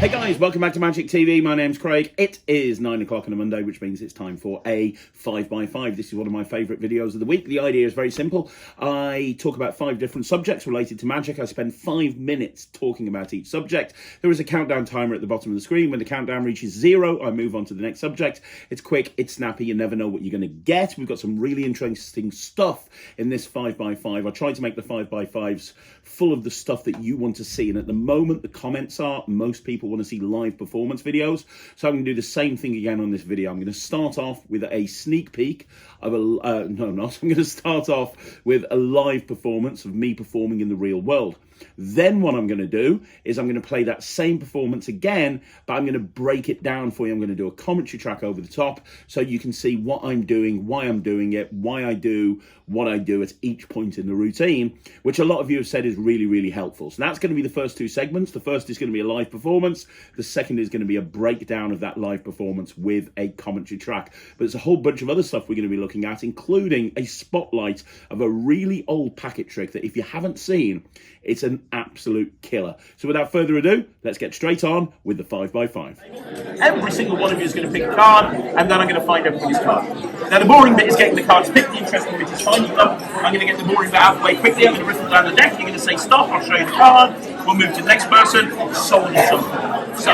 Hey guys, welcome back to Magic TV. My name's Craig. It is 9 o'clock on a Monday, which means it's time for a 5x5. This is one of my favourite videos of the week. The idea is very simple. I talk about 5 different subjects related to magic. I spend 5 minutes talking about each subject. There is a countdown timer at the bottom of the screen. When the countdown reaches 0, I move on to the next subject. It's quick, it's snappy, you never know what you're going to get. We've got some really interesting stuff in this 5x5. I tried to make the 5x5s full of the stuff that you want to see, and at the moment the comments are most people want to see live performance videos, so I'm going to do the same thing again on this video. I'm going to start off with a sneak peek of I'm going to start off with a live performance of me performing in the real world. Then what I'm going to do is I'm going to play that same performance again, but I'm going to break it down for you. I'm going to do a commentary track over the top so you can see what I'm doing, why I'm doing it, why I do what I do at each point in the routine, which a lot of you have said is really, really helpful. So that's going to be the first 2 segments. The first is going to be a live performance. The second is going to be a breakdown of that live performance with a commentary track. But there's a whole bunch of other stuff we're going to be looking at, including a spotlight of a really old packet trick that if you haven't seen, it's an absolute killer. So without further ado, let's get straight on with the 5x5. Every single one of you is going to pick a card, and then I'm going to find everybody's card. Now the boring bit is getting the cards picked, the interesting bit is finding them. I'm going to get the boring bit out of the way quickly. I'm going to rip them down the deck, you're going to say stop, I'll show you the card, we'll move to the next person, so on and so forth. So,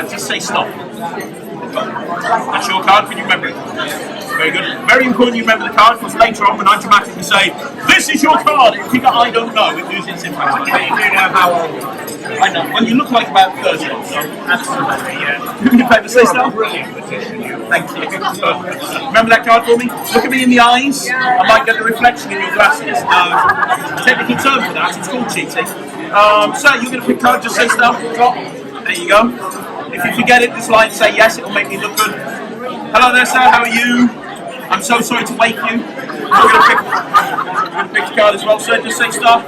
just say stop. That's your card, can you remember it? Very good. Very important you remember the card, because later on when I dramatically say, this is your card, if you go, I don't know, it loses its impact. Okay, you do know how old. I know. Well, you look like about 30 or so. Absolutely, yeah. Do me a favour, say so. Brilliant petition, you. Thank you. Remember that card for me? Look at me in the eyes. I might get the reflection in your glasses. Technical term for that, it's called cheating. So you're going to pick a card, just say stuff. There you go. If you forget it, this line, say yes, it'll make me look good. Hello there, sir, how are you? I'm so sorry to wake you. We're going to pick a card as well, sir. Just say stop.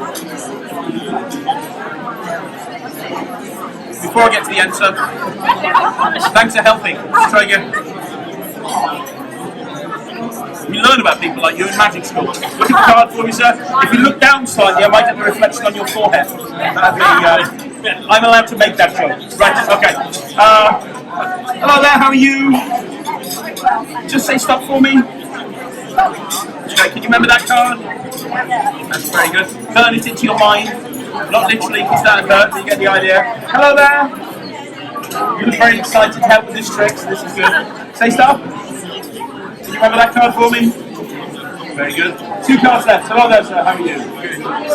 Before I get to the end, sir, thanks for helping. Let's try again. We learn about people like you in magic school. Look at the card for me, sir. If you look down slightly, I might get the reflection on your forehead. I'm allowed to make that joke. Right, okay. Hello there, how are you? Just say stop for me. Okay, can you remember that card? That's very good. Turn it into your mind. Not literally, because that hurt, but you get the idea. Hello there. You look very excited to help with this trick, so this is good. Say stop. Can you remember that card for me? Very good. 2 cards left. Hello there, sir. How are you?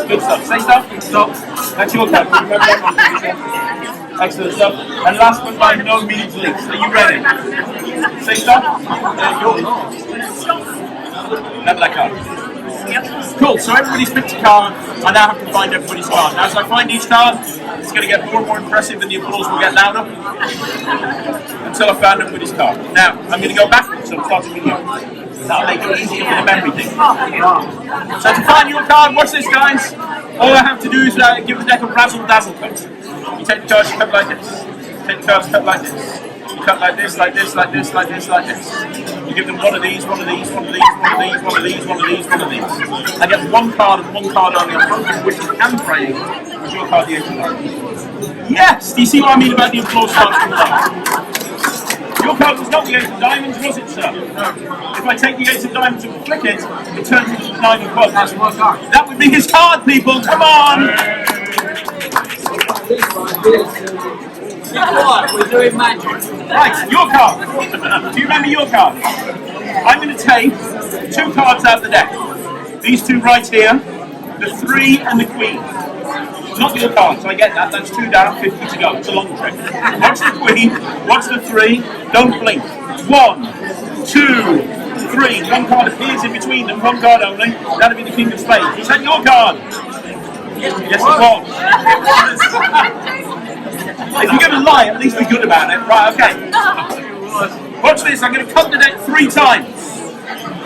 Good stuff. Say stop. Stop. That's your card. Can you remember that one? Excellent stuff. And last but by no means least, are you ready? Say stop. Remember that card. Cool, so everybody's picked a card. I now have to find everybody's card. Now as I find each card, it's going to get more and more impressive and the applause will get louder until I found everybody's card. Now, I'm going to go backwards, so I'm starting with you. That'll make it easier for the memory thing. So to find your card, watch this guys. All I have to do is give the deck a razzle-dazzle cut. You take the cards, you cut like this. Take the cards, cut like this. You cut like this, like this, like this, like this, like this. You give them one of these, one of these, one of these, one of these, one of these, one of these, one of these. I get one card and one card only. I'm hoping, wishing and praying. Is your card the Ace of Diamonds? Yes! Do you see what I mean about the applause starts from the Your card was not the Ace of Diamonds, was it, sir? No. If I take the Ace of Diamonds and flick it, it turns into the 9 of Clubs. That's my card. That would be his card, people. Come on! What? We're doing magic. Right, your card. Do you remember your card? I'm going to take 2 cards out of the deck. These 2 right here, the 3 and the Queen. Not your cards, I get that. That's 2 down, 50 to go. It's a long trick. Watch the Queen, watch the 3, don't blink. 1, 2, 3. 1 card appears in between them, 1 card only. That'll be the King of Spades. Is that your card? Yes, it was. If you're going to lie, at least be good about it. Right, okay. Watch this, I'm going to cut the deck 3 times.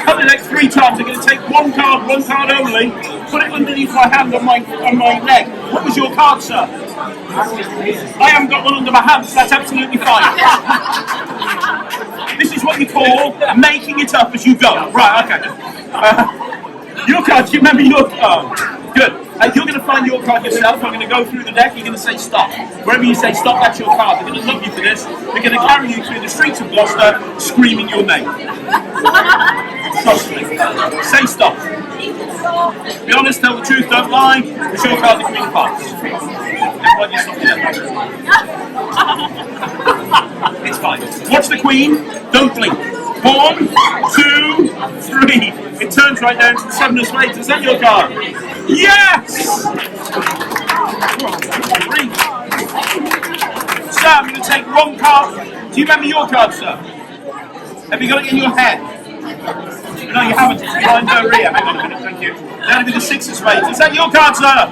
Cut the deck 3 times. I'm going to take 1 card only, put it underneath my hand on my leg. What was your card, sir? I haven't got one under my hand, so that's absolutely fine. This is what you call making it up as you go. Right, okay. Your card, do you remember your card? Good. You're going to find your card yourself. I'm going to go through the deck. You're going to say stop. Wherever you say stop, that's your card. They're going to love you for this. They're going to carry you through the streets of Gloucester screaming your name. Trust me. Say stop. Be honest, tell the truth, don't lie. It's your card, the Queen of Hearts. It's fine. Watch the Queen. Don't blink. 1, 2, 3. It turns right down to the 7 of spades. Is that your card? Yes! Sir, I'm going to take one card. Do you remember your card, sir? Have you got it in your head? No, you haven't. It's behind her ear. Hang on a minute, thank you. That'll be the 6 of spades. Is that your card, sir?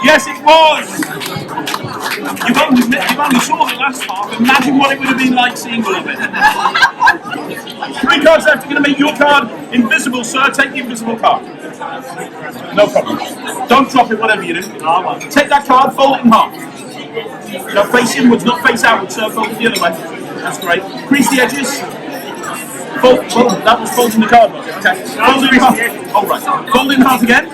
Yes, it was. You've only saw the last half. Imagine what it would have been like seeing all of it. 3 cards left. You're going to make your card invisible, sir. Take the invisible card. No problem. Don't drop it, whatever you do. Take that card, fold it in half. Now face inwards, not face outwards, sir. Fold it the other way. That's great. Crease the edges. Fold. That was folding the card, was it? Okay. Fold it in half. All right. Fold it in half again.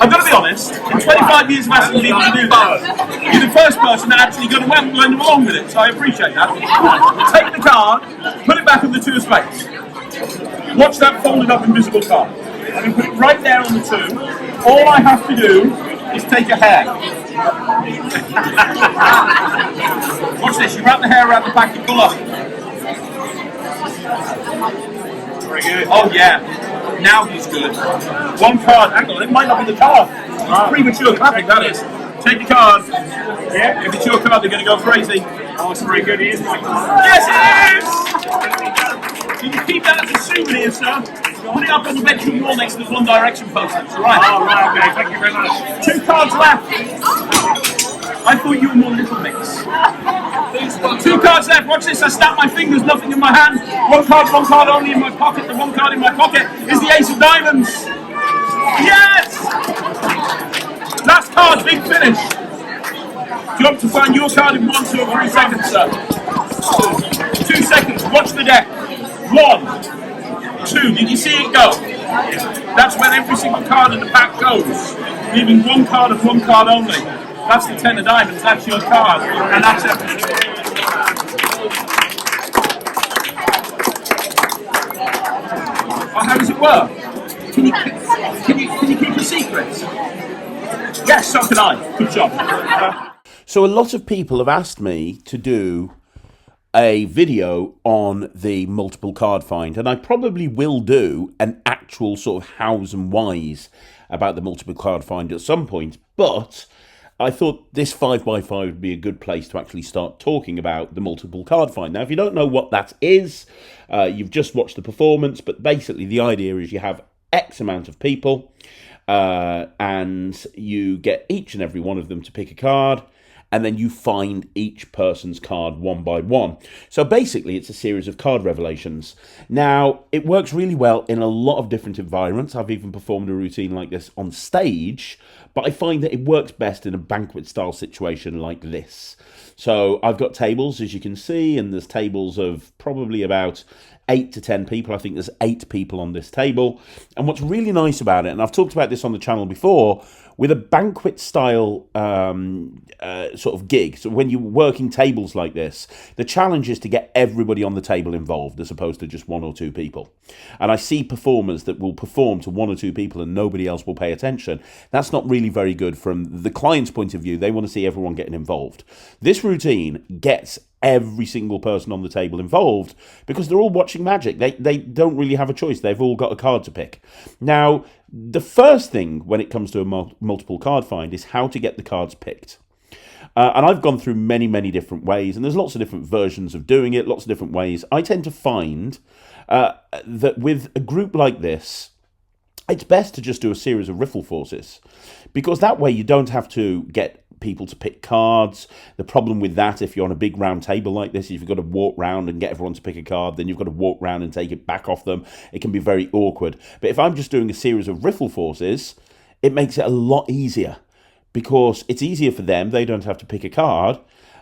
I've got to be honest, in 25 years of asking people to do that, you're the first person that actually went along with it, so I appreciate that. Take the card, put it back on the 2 of spades. Watch that folded up invisible card. I'm going to put it right there on the 2. All I have to do is take a hair. Watch this, you wrap the hair around the back and pull up. Very good. Oh yeah. Now he's good. 1 card. Hang on, it might not be the card. It's premature clapping, that is. Take the card. Yeah. If it's your card, they're going to go crazy. Oh, it's very good. It is my card. Yes, it is! You can keep that as a souvenir, sir. Put it up on the bedroom wall next to the One Direction posters. Right. Oh, right, okay. Thank you very much. 2 cards left. I thought you were more Little Mix. 2 cards left. Watch this. I snap my fingers, nothing in my hand. 1 card only in my pocket. The 1 card in my pocket is the Ace of Diamonds. Yes! Last card, big finish. Do you want to find your card in 1, 2 or 3 seconds, sir? 2 seconds. Watch the deck. 1, 2. Did you see it go? That's when every single card in the pack goes, leaving 1 card and 1 card only. That's the 10 of diamonds, that's your card, and that's everything. Oh, how does it work? Can you keep a secret? Yes, so can I. Good job. So a lot of people have asked me to do a video on the multiple card find, and I probably will do an actual sort of hows and whys about the multiple card find at some point, but I thought this 5x5 would be a good place to actually start talking about the multiple card find. Now, if you don't know what that is, you've just watched the performance, but basically the idea is you have X amount of people, and you get each and every one of them to pick a card, and then you find each person's card one by one. So basically, it's a series of card revelations. Now, it works really well in a lot of different environments. I've even performed a routine like this on stage, but I find that it works best in a banquet-style situation like this. So I've got tables, as you can see, and there's tables of probably about 8 to 10 people. I think there's 8 people on this table. And what's really nice about it, and I've talked about this on the channel before, with a banquet style sort of gig, so when you're working tables like this, the challenge is to get everybody on the table involved as opposed to just 1 or 2 people. And I see performers that will perform to 1 or 2 people and nobody else will pay attention. That's not really very good from the client's point of view. They want to see everyone getting involved. This routine gets every single person on the table involved because they're all watching magic. They don't really have a choice. They've all got a card to pick. Now, the first thing when it comes to a multiple card find is how to get the cards picked. And I've gone through many, many different ways, and there's lots of different versions of doing it, lots of different ways. I tend to find that with a group like this, it's best to just do a series of riffle forces, because that way you don't have to get people to pick cards. The problem with that, if you're on a big round table like this, if you've got to walk round and get everyone to pick a card, then you've got to walk round and take it back off them. It can be very awkward. But if I'm just doing a series of riffle forces, it makes it a lot easier, because it's easier for them. They don't have to pick a card.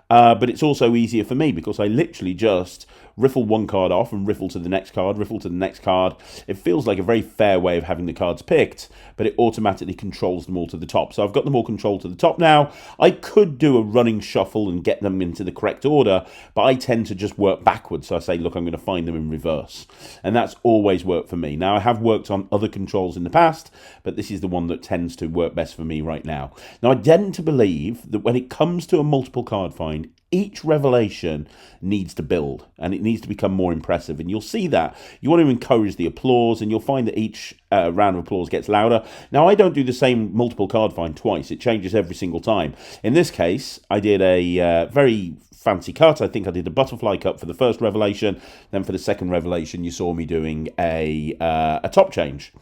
But it's also easier for me because I literally just riffle one card off and riffle to the next card, riffle to the next card. It feels like a very fair way of having the cards picked, but it automatically controls them all to the top. So I've got them all controlled to the top now. I could do a running shuffle and get them into the correct order, but I tend to just work backwards. So I say, look, I'm going to find them in reverse. And that's always worked for me. Now, I have worked on other controls in the past, but this is the one that tends to work best for me right now. Now, I tend to believe that when it comes to a multiple card find, each revelation needs to build and it needs to become more impressive. And you'll see that. You want to encourage the applause, and you'll find that each round of applause gets louder. Now, I don't do the same multiple card find twice. It changes every single time. In this case, I did a very fancy cut. I think I did a butterfly cut for the first revelation. Then for the second revelation, you saw me doing a top change.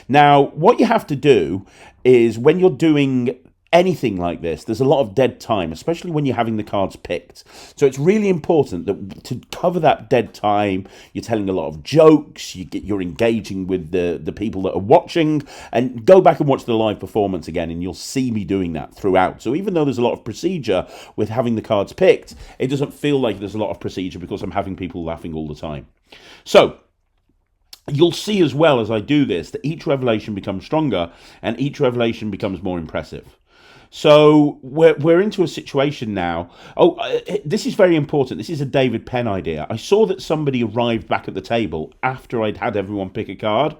Now, what you have to do is when you're doing anything like this, there's a lot of dead time, especially when you're having the cards picked. So it's really important that to cover that dead time, you're telling a lot of jokes, you're engaging with the people that are watching, and go back and watch the live performance again, and you'll see me doing that throughout. So even though there's a lot of procedure with having the cards picked, it doesn't feel like there's a lot of procedure because I'm having people laughing all the time. So you'll see as well as I do this that each revelation becomes stronger and each revelation becomes more impressive. So we're into a situation now. This is very important. This is a David Penn idea. I saw that somebody arrived back at the table after I'd had everyone pick a card.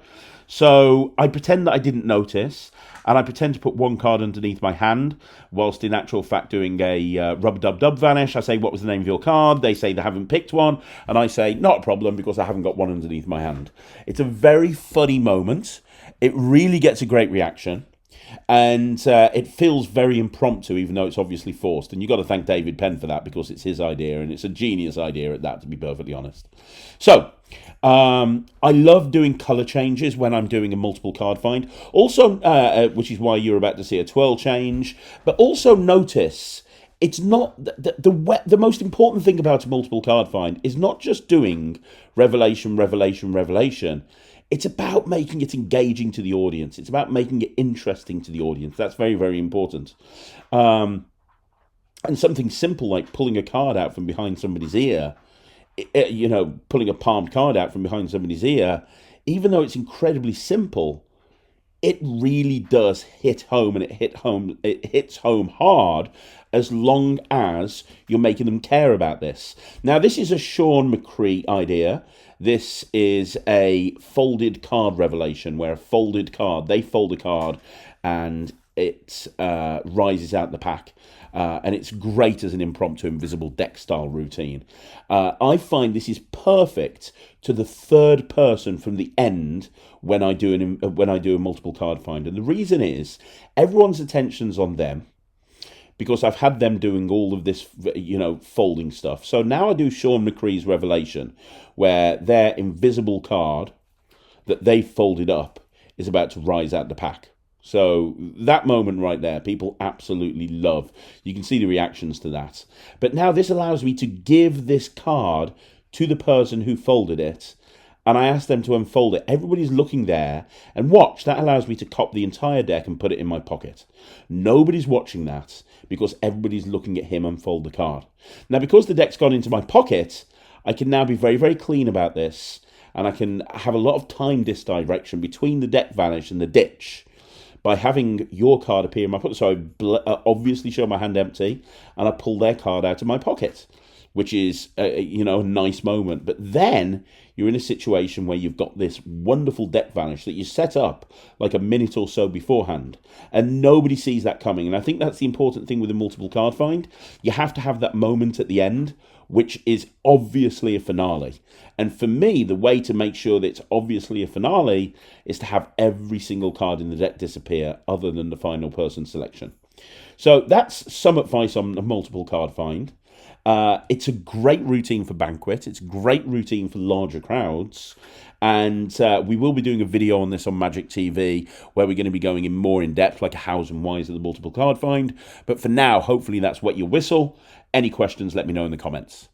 So I pretend that I didn't notice, and I pretend to put one card underneath my hand, whilst in actual fact doing a rub-dub-dub vanish. I say, what was the name of your card? They say they haven't picked one, and I say, not a problem, because I haven't got one underneath my hand. It's a very funny moment. It really gets a great reaction. And it feels very impromptu, even though it's obviously forced. And you've got to thank David Penn for that, because it's his idea, and it's a genius idea at that, to be perfectly honest. So I love doing colour changes when I'm doing a multiple card find. Also, which is why you're about to see a twirl change. But also notice, it's not the most important thing about a multiple card find is not just doing revelation, revelation, revelation. It's about making it engaging to the audience. It's about making it interesting to the audience. That's very, very important. And something simple like pulling a card out from behind somebody's ear, pulling a palmed card out from behind somebody's ear, even though it's incredibly simple, it really does hit home, and it hits home hard as long as you're making them care about this. Now, this is a Sean McCree idea. This is a folded card revelation, where they fold a card and it rises out the pack. And it's great as an impromptu invisible deck style routine. I find this is perfect to the third person from the end when I do a multiple card find. And the reason is everyone's attention's on them, because I've had them doing all of this, folding stuff. So now I do Sean McCree's revelation, where their invisible card that they folded up is about to rise out the pack. So that moment right there, people absolutely love. You can see the reactions to that. But now this allows me to give this card to the person who folded it, and I ask them to unfold it. Everybody's looking there, and watch, that allows me to cop the entire deck and put it in my pocket. Nobody's watching that, because everybody's looking at him unfold the card. Now, because the deck's gone into my pocket, I can now be very, very clean about this, and I can have a lot of time misdirection between the deck vanish and the ditch by having your card appear in my pocket. So I obviously show my hand empty, and I pull their card out of my pocket, which is, a nice moment. But then you're in a situation where you've got this wonderful deck vanish that you set up like a minute or so beforehand, and nobody sees that coming. And I think that's the important thing with a multiple card find. You have to have that moment at the end, which is obviously a finale. And for me, the way to make sure that it's obviously a finale is to have every single card in the deck disappear other than the final person selection. So that's some advice on a multiple card find. It's a great routine for banquet. It's a great routine for larger crowds. And we will be doing a video on this on Magic TV, where we're going to be going in more in depth, like a hows and whys of the multiple card find. But for now, hopefully that's wet your whistle. Any questions, let me know in the comments.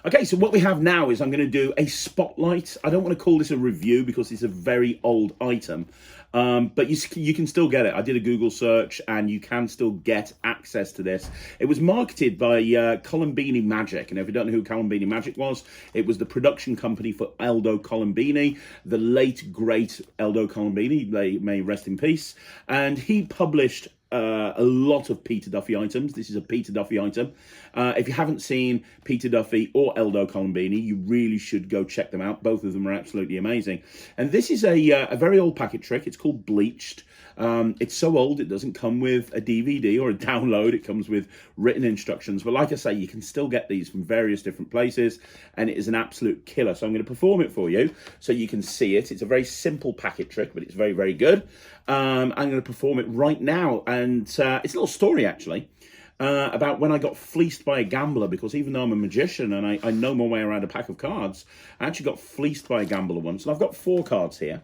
Okay, so what we have now is I'm going to do a spotlight. I don't want to call this a review because it's a very old item. But you can still get it. I did a Google search and you can still get access to this. It was marketed by Columbini Magic. And if you don't know who Columbini Magic was, it was the production company for Aldo Columbini, the late, great Aldo Columbini. May rest in peace. And he published a lot of Peter Duffy items. This is a Peter Duffy item. If you haven't seen Peter Duffy or Aldo Columbini, you really should go check them out. Both of them are absolutely amazing. And this is a very old packet trick. It's called Bleeched. It's so old it doesn't come with a DVD or a download. It comes with written instructions. But like I say, you can still get these from various different places, and it is an absolute killer. So I'm going to perform it for you so you can see it. It's a very simple packet trick, but it's very, very good. I'm going to perform it right now, and it's a little story actually. About when I got fleeced by a gambler, because even though I'm a magician and I know my way around a pack of cards, I actually got fleeced by a gambler once. And I've got 4 cards here.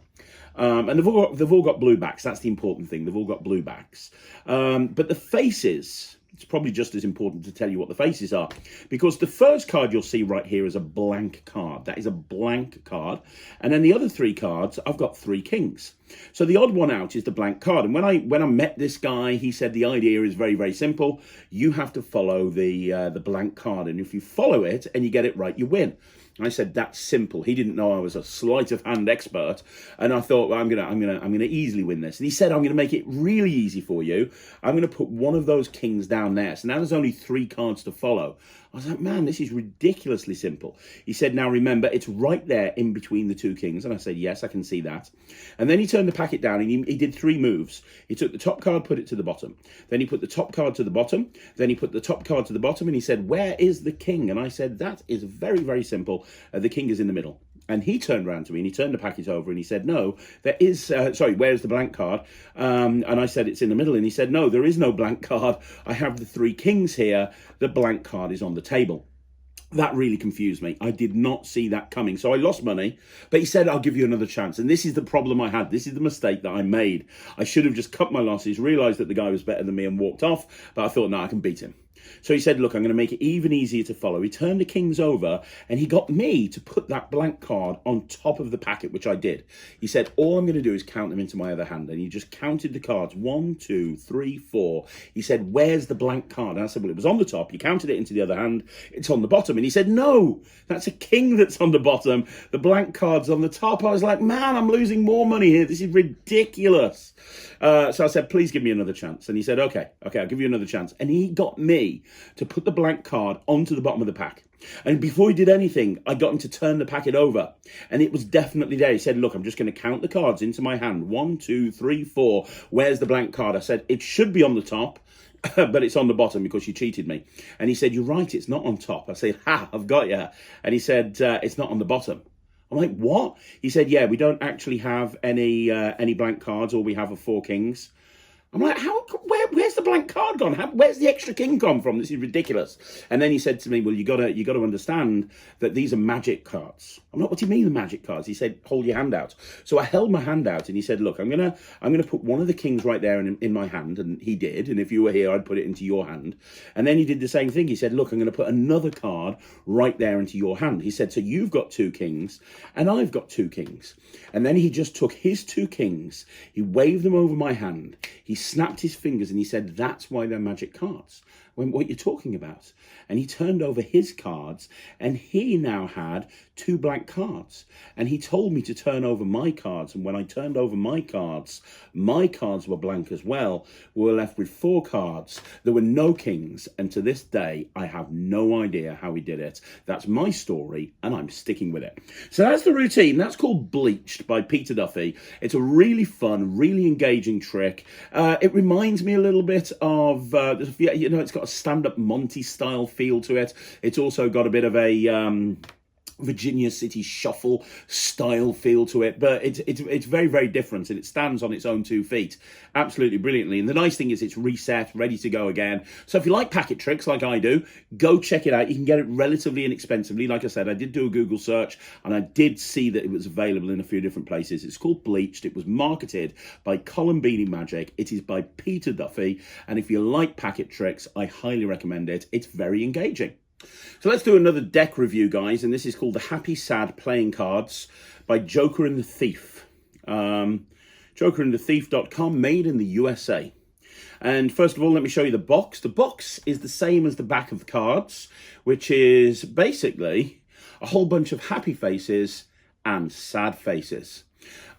And they've all got blue backs. That's the important thing. They've all got blue backs. But the faces, it's probably just as important to tell you what the faces are, because the first card you'll see right here is a blank card. That is a blank card. And then the other 3 cards, I've got 3 kings. So the odd one out is the blank card. And when I met this guy, he said the idea is very, very simple. You have to follow the blank card, and if you follow it and you get it right, you win. I said, that's simple. He didn't know I was a sleight of hand expert, and I thought, well, I'm gonna easily win this. And he said, I'm gonna make it really easy for you. I'm gonna put one of those kings down there. So now there's only 3 cards to follow. I was like, man, this is ridiculously simple. He said, now remember, it's right there in between the 2 kings. And I said, yes, I can see that. And then he turned the packet down and he did 3 moves. He took the top card, put it to the bottom. Then he put the top card to the bottom. Then he put the top card to the bottom, and he said, where is the king? And I said, that is very, very simple. The king is in the middle. And he turned around to me and he turned the packet over and he said, no, there is, sorry, where's the blank card? And I said, it's in the middle. And he said, no, there is no blank card. I have the 3 kings here. The blank card is on the table. That really confused me. I did not see that coming. So I lost money, but he said, I'll give you another chance. And this is the problem I had. This is the mistake that I made. I should have just cut my losses, realized that the guy was better than me and walked off. But I thought, no, I can beat him. So he said, look, I'm going to make it even easier to follow. He turned the kings over and he got me to put that blank card on top of the packet, which I did. He said, all I'm going to do is count them into my other hand. And he just counted the cards. 1, 2, 3, 4. He said, where's the blank card? And I said, well, it was on the top. He counted it into the other hand. It's on the bottom. And he said, no, that's a king that's on the bottom. The blank card's on the top. I was like, man, I'm losing more money here. This is ridiculous. So I said, please give me another chance. And he said, okay, I'll give you another chance. And he got me to put the blank card onto the bottom of the pack. And before he did anything, I got him to turn the packet over. And it was definitely there. He said, look, I'm just going to count the cards into my hand. 1, 2, 3, 4. Where's the blank card? I said, it should be on the top, but it's on the bottom because you cheated me. And he said, you're right, it's not on top. I said, ha, I've got you. And he said, it's not on the bottom. I'm like, what? He said, yeah, we don't actually have any blank cards. All we have are 4 kings. I'm like, where's the blank card gone? Where's the extra king gone from? This is ridiculous. And then he said to me, well, you got to understand that these are magic cards. I'm like, what do you mean the magic cards? He said, hold your hand out. So I held my hand out and he said, look, I'm gonna put one of the kings right there in my hand. And he did. And if you were here, I'd put it into your hand. And then he did the same thing. He said, look, I'm going to put another card right there into your hand. He said, so you've got 2 kings and I've got 2 kings. And then he just took his 2 kings. He waved them over my hand. He snapped his fingers and he said, that's why they're magic cards. When what you're talking about. And he turned over his cards and he now had 2 blank cards. And he told me to turn over my cards. And when I turned over my cards were blank as well. We were left with 4 cards. There were no kings. And to this day, I have no idea how he did it. That's my story and I'm sticking with it. So that's the routine. That's called Bleeched by Peter Duffy. It's a really fun, really engaging trick. It reminds me a little bit of, it's got a stand-up Monty style feel to it. It's also got a bit of a Virginia City Shuffle style feel to it, but it's very, very different, and it stands on its own 2 feet absolutely brilliantly. And the nice thing is it's reset, ready to go again. So if you like packet tricks like I do, go check it out. You can get it relatively inexpensively. Like I said, I did do a Google search and I did see that it was available in a few different places. It's called Bleeched. It was marketed by Columbini Magic. It is by Peter Duffy, and if you like packet tricks, I highly recommend it. It's very engaging. So let's do another deck review, guys, and this is called The Happy Sad Playing Cards by Joker and the Thief. jokerandthethief.com, made in the USA. And first of all, let me show you the box. The box is the same as the back of the cards, which is basically a whole bunch of happy faces and sad faces.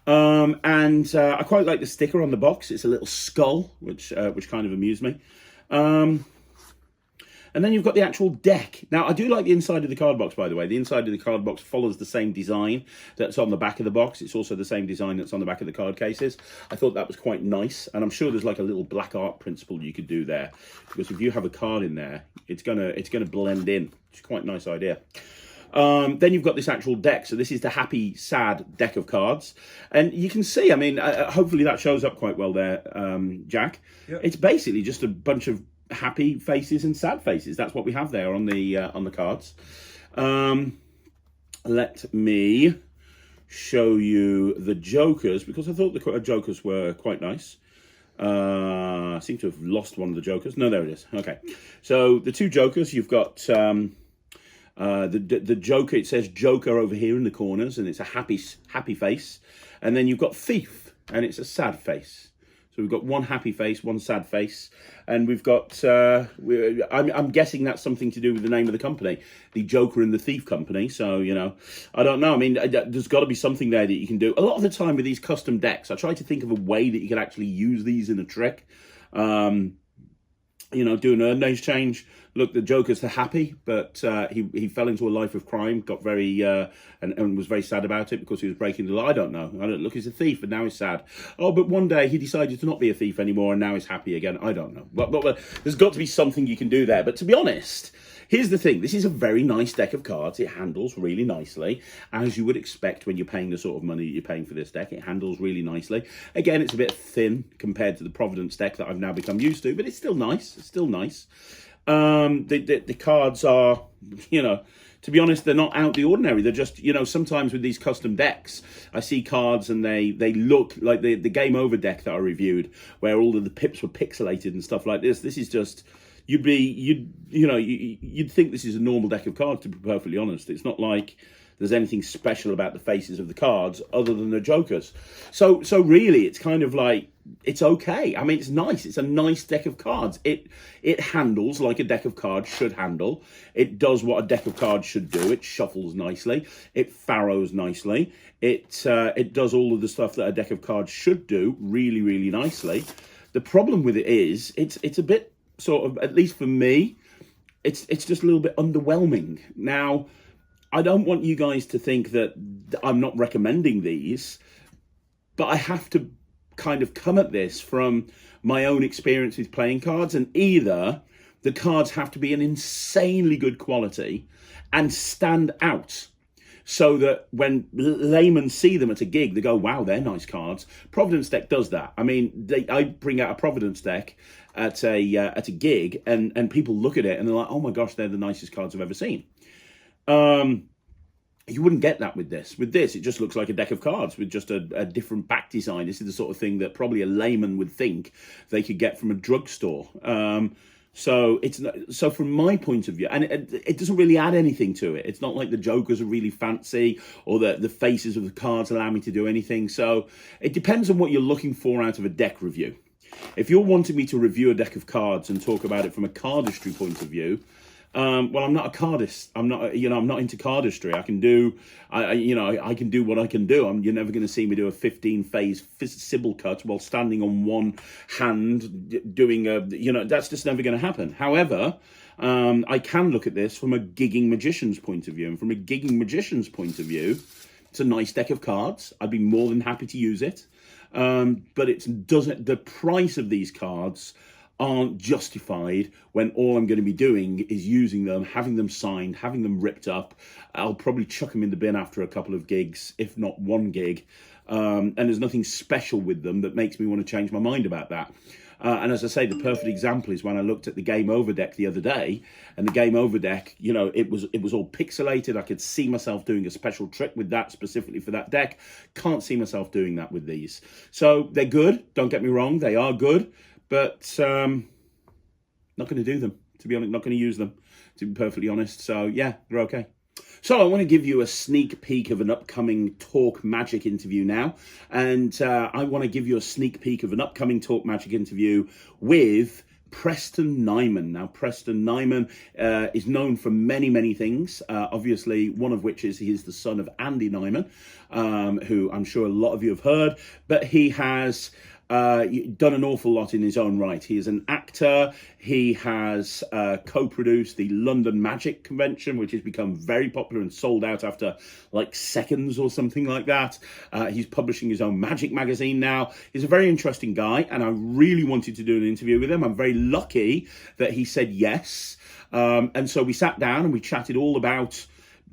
I quite like the sticker on the box. It's a little skull, which kind of amused me. And then you've got the actual deck. Now, I do like the inside of the card box, by the way. The inside of the card box follows the same design that's on the back of the box. It's also the same design that's on the back of the card cases. I thought that was quite nice. And I'm sure there's like a little black art principle you could do there. Because if you have a card in there, it's gonna blend in. It's quite a nice idea. Then you've got this actual deck. So this is the happy, sad deck of cards. And you can see, I mean, hopefully that shows up quite well there, Jack. Yep. It's basically just a bunch of happy faces and sad faces. That's what we have there on the cards. Let me show you the jokers, because I thought the jokers were quite nice. I seem to have lost one of the jokers. No, there it is. Okay, so the two jokers, you've got the joker. It says Joker over here in the corners, and it's a happy face. And then you've got Thief, and it's a sad face. So we've got one happy face, one sad face, and we've got, I'm guessing that's something to do with the name of the company, the Joker and the Thief company. So, you know, I don't know. I mean, there's got to be something there that you can do. A lot of the time with these custom decks, I try to think of a way that you can actually use these in a trick. You know, do an earn days change. Look, the Joker's the happy, but he fell into a life of crime, got very and was very sad about it because he was breaking the law. I don't know. Look, he's a thief, and now he's sad. Oh, but one day he decided to not be a thief anymore, and now he's happy again. I don't know. But there's got to be something you can do there. But to be honest, here's the thing. This is a very nice deck of cards. It handles really nicely, as you would expect when you're paying the sort of money that you're paying for this deck. It handles really nicely. Again, it's a bit thin compared to the Providence deck that I've now become used to, but it's still nice. It's still nice. The cards are, you know, to be honest, they're not out the ordinary. They're just, you know, sometimes with these custom decks, I see cards and they look like the Game Over deck that I reviewed, where all of the pips were pixelated and stuff like this. This is just, you'd think this is a normal deck of cards, to be perfectly honest. It's not like there's anything special about the faces of the cards other than the jokers. So really, it's kind of like, it's okay. I mean, it's nice. It's a nice deck of cards. It handles like a deck of cards should handle. It does what a deck of cards should do. It shuffles nicely. It farrows nicely. It does all of the stuff that a deck of cards should do really, really nicely. The problem with it is it's a bit sort of, at least for me, it's just a little bit underwhelming. Now, I don't want you guys to think that I'm not recommending these, but I have to kind of come at this from my own experience with playing cards, and either the cards have to be an insanely good quality and stand out so that when laymen see them at a gig, they go, wow, they're nice cards. Providence deck does that. I mean, I bring out a Providence deck at a gig, and people look at it and they're like, oh my gosh, they're the nicest cards I've ever seen. You wouldn't get that with this. With this, it just looks like a deck of cards with just a different back design. This is the sort of thing that probably a layman would think they could get from a drugstore. So from my point of view, and it doesn't really add anything to it. It's not like the jokers are really fancy or the faces of the cards allow me to do anything. So it depends on what you're looking for out of a deck review. If you're wanting me to review a deck of cards and talk about it from a cardistry point of view, well, I'm not a cardist. I'm not into cardistry. I can do what I can do. You're never going to see me do a 15-phase Sybil cut while standing on one hand doing that's just never going to happen. However, I can look at this from a gigging magician's point of view, and from a gigging magician's point of view, it's a nice deck of cards. I'd be more than happy to use it. But the price of these cards aren't justified when all I'm going to be doing is using them, having them signed, having them ripped up. I'll probably chuck them in the bin after a couple of gigs, if not one gig. And there's nothing special with them that makes me want to change my mind about that. And as I say, the perfect example is when I looked at the Game Over deck the other day, and the Game Over deck, it was all pixelated. I could see myself doing a special trick with that specifically for that deck. Can't see myself doing that with these. So they're good. Don't get me wrong. They are good, but not going to do them, to be honest. Not going to use them, to be perfectly honest. So yeah, they're okay. So I want to give you a sneak peek of an upcoming Talk Magic interview now. And I want to give you a sneak peek of an upcoming Talk Magic interview with Preston Nyman. Now, Preston Nyman is known for many, many things. Obviously, one of which is he is the son of Andy Nyman, who I'm sure a lot of you have heard. But he has done an awful lot in his own right. He is an actor. He has co-produced the London Magic Convention, which has become very popular and sold out after like seconds or something like that. He's publishing his own magic magazine now. He's a very interesting guy, and I really wanted to do an interview with him. I'm very lucky that he said yes. And so we sat down and we chatted all about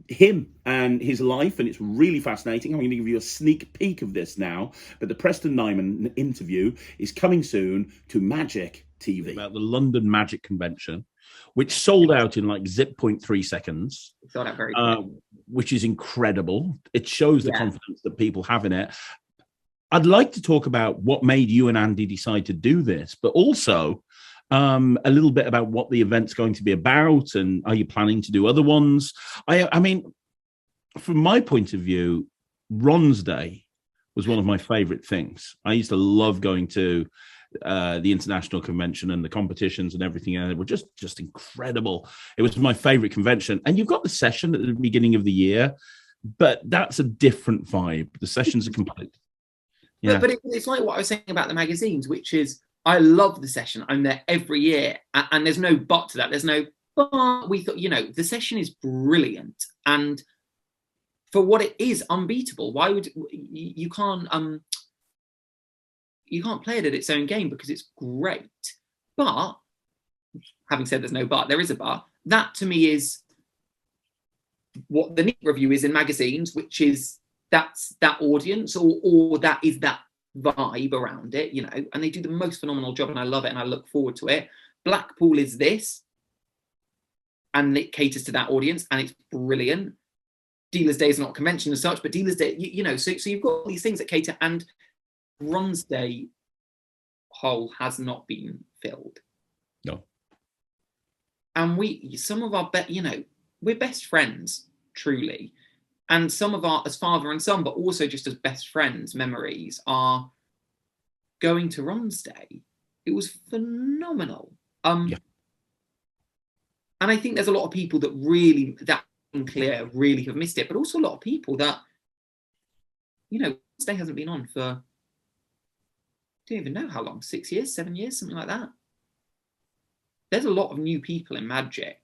him and his life, and it's really fascinating. I'm going to give you a sneak peek of this now, but the Preston Nyman interview is coming soon to Magic TV. About the London Magic Convention, which sold out in like 0.3 seconds, sold out very which is incredible. It shows the confidence that people have in it. I'd like to talk about what made you and Andy decide to do this, but also a little bit about what the event's going to be about, and are you planning to do other ones? I mean, from my point of view, Ron's Day was one of my favorite things. I used to love going to the international convention and the competitions and everything, and it were just incredible. It was my favorite convention. And you've got the session at the beginning of the year, but that's a different vibe. The sessions are complete. Yeah. But it's like what I was saying about the magazines, which is, I love the session. I'm there every year, and there's no but to that. There's no but. We thought, the session is brilliant, and for what it is, unbeatable. Why would you can't play it at its own game because it's great. But having said there's no but, there is a but. That to me is what the neat review is in magazines, which is that's that audience, or that is that vibe around it, and they do the most phenomenal job, and I love it and I look forward to it. Blackpool is this, and it caters to that audience, and it's brilliant. Dealers Day is not a convention as such, but Dealers Day, so you've got these things that cater, and Ron's Day hole has not been filled. No. And some of our we're best friends, truly. And some of our, as father and son, but also just as best friends, memories are going to Ron's Day. It was phenomenal. And I think there's a lot of people that really have missed it, but also a lot of people that, Ron's Day hasn't been on for, I don't even know how long, 6 years, 7 years, something like that. There's a lot of new people in Magic.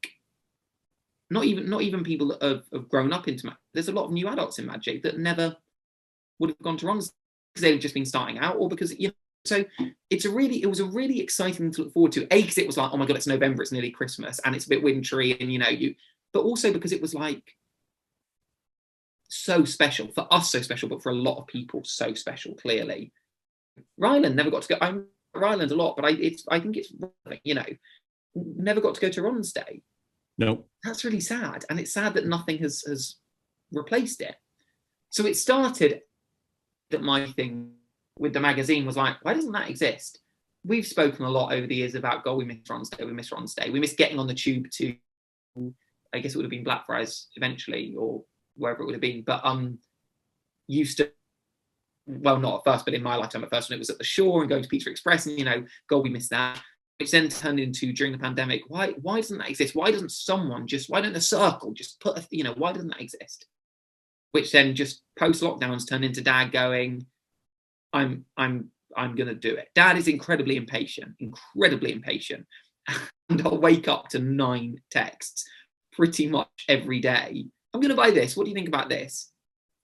Not even people that have grown up into Magic. There's a lot of new adults in Magic that never would have gone to Ron's because they've just been starting out, or because so it was a really exciting thing to look forward to. Because it was like, oh my god, it's November, it's nearly Christmas, and it's a bit wintry, and but also because it was like so special for us, so special, but for a lot of people, so special. Clearly, Ryland never got to go. I'm Ryland a lot, but I think it's never got to go to Ron's Day. No, that's really sad, and it's sad that nothing has replaced it. So it started that my thing with the magazine was like, why doesn't that exist? We've spoken a lot over the years about, we miss Ron's Day, we miss Ron's Day, we miss getting on the tube to, I guess it would have been Blackfriars eventually, or wherever it would have been, but used to, well, not at first, but in my lifetime at first, when it was at the Shore and going to Pizza Express, and we missed that. Which then turned into, during the pandemic, why doesn't that exist? Why doesn't someone why don't the Circle just put why doesn't that exist? Which then just post lockdowns turned into Dad going, I'm gonna do it. Dad is incredibly impatient, and I'll wake up to 9 texts pretty much every day. I'm gonna buy this. What do you think about this?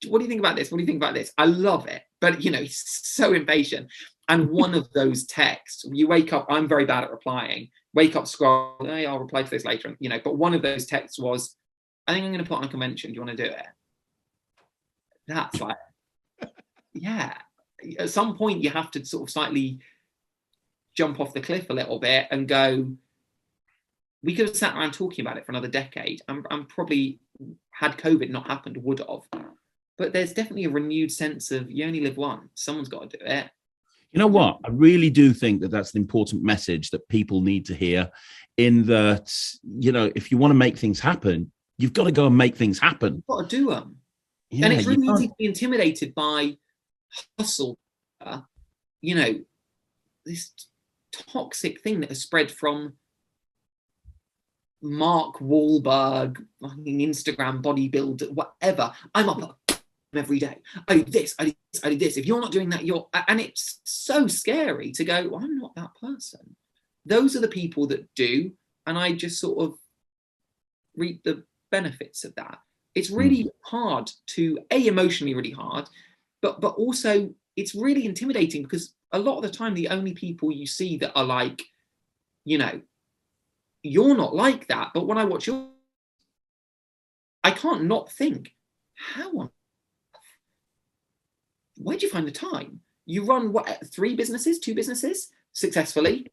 What do you think about this? What do you think about this? I love it, but he's so impatient. And one of those texts, you wake up, I'm very bad at replying, wake up, scroll, hey, I'll reply to this later, but one of those texts was, I think I'm going to put on a convention. Do you want to do it? That's like, yeah. At some point, you have to sort of slightly jump off the cliff a little bit and go, we could have sat around talking about it for another decade. I'm probably, had COVID not happened, would have. But there's definitely a renewed sense of, you only live once. Someone's got to do it. You know what? I really do think that that's an important message that people need to hear, in that, if you want to make things happen, You've got to go and make things happen. You've got to do them. Yeah, and it's really easy to be intimidated by hustle, you know, this toxic thing that has spread from Mark Wahlberg, fucking Instagram bodybuilder, whatever. I'm up every day. I do this, I do this, I do this. If you're not doing that, you're... And it's so scary to go, well, I'm not that person. Those are the people that do, and I just sort of reap the benefits of that. It's really hard to, emotionally really hard, but also it's really intimidating, because a lot of the time the only people you see that are like, you know, you're not like that. But when I watch your, I can't not think, where'd you find the time? You run what, 2 businesses successfully,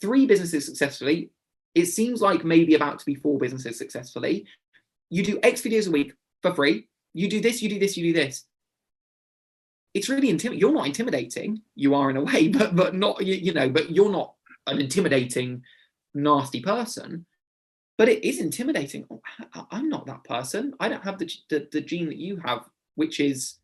3 businesses successfully. It seems like maybe about to be 4 businesses successfully. You do X videos a week for free. You do this, you do this, you do this. It's really intimidating. You're not intimidating. You are in a way, but not, you know, but you're not an intimidating, nasty person. But it is intimidating. Oh, I'm not that person. I don't have the gene that you have, which is...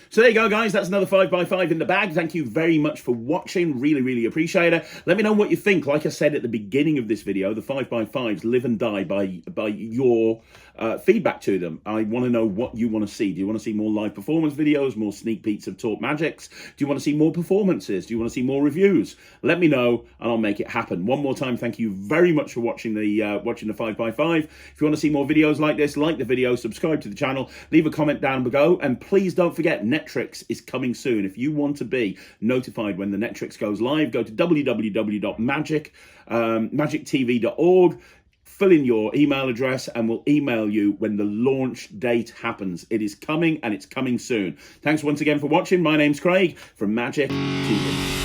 So there you go, guys. That's another 5x5 in the bag. Thank you very much for watching. Really, really appreciate it. Let me know what you think. Like I said at the beginning of this video, the 5x5s live and die by your feedback to them. I want to know what you want to see. Do you want to see more live performance videos, more sneak peeks of Talk Magics? Do you want to see more performances? Do you want to see more reviews? Let me know and I'll make it happen. One more time, thank you very much for watching the 5x5. If you want to see more videos like this, like the video, subscribe to the channel, leave a comment down below, and please don't forget, Netrix is coming soon. If you want to be notified when the Netrix goes live, go to www.magictv.org, fill in your email address, and we'll email you when the launch date happens. It is coming, and it's coming soon. Thanks once again for watching. My name's Craig from Magic TV.